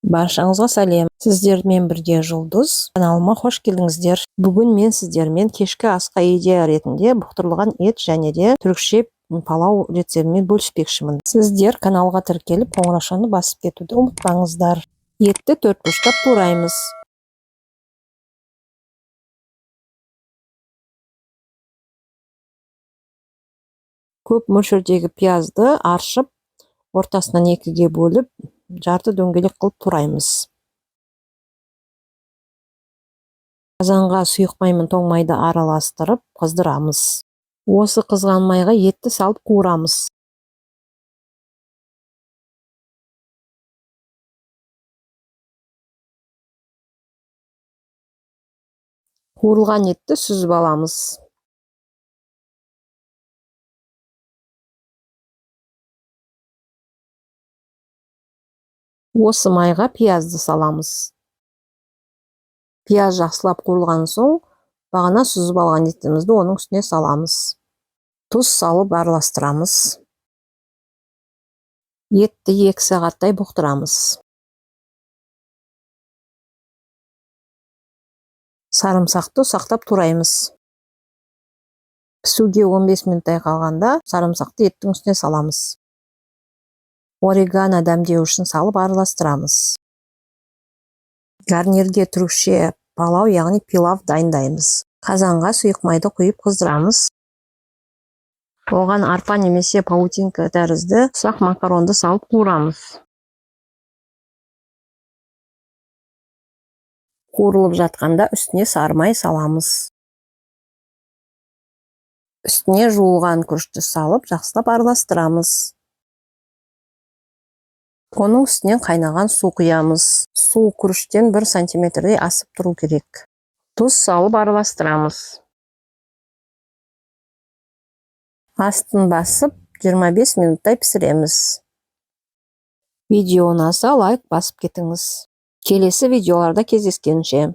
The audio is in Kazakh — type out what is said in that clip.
Баршаңызға сәлем. Сіздермен бірге Жұлдыз каналыма қош келдіңіздер. Бүгін мен сіздермен кешкі асқа идея ретінде бұқтырылған ет және де түрікше палау рецептімен бөліспекшімін. Сіздер каналға тіркеліп қоңыраушаны басып кетуді ұмытпаңыздар. Етті 4 бұрыштап тураймыз. Көп мөлшердегі пиязды аршып, ортасынан 2-ге бөліп, жарты дөңгелек қылып тураймыз. Қазанға сұйық май мен тоң майды араластырып қыздырамыз. Осы қызған майға етті салып қуырамыз. Қуырылған етті сүзіп аламыз. Осы майға пиязды саламыз. Пияз жақсылап қуырылған соң, бағана сүзіп алған етімізді оның үстіне саламыз. Тұз салып араластырамыз. Етті 2 сағаттай бұқтырамыз. Сарымсақты сақтап тураймыз. Пісуге 15 минуттай қалғанда сарымсақты еттің үстіне саламыз. Орегано дәмдеу үшін салып араластырамыз. Гарнирге түрікше палау, яғни пилав дайындаймыз. Қазанға сұйық майды құйып қыздырамыз. Оған арпа немесе паутинка тәрізді ұсақ макаронды салып қуырамыз. Қуырылып жатқанда үстіне сары май саламыз. Үстіне жуылған күрішті салып жақсылап араластырамыз. Оның үстінен қайнаған су құямыз. Су күріштен 1 сантиметрдей асып тұру керек. Тұз салып араластырамыз. Астын басып 25 минуттай пісіреміз. Видео ұнаса лайк басып кетіңіз. Келесі видеоларда кездескенше.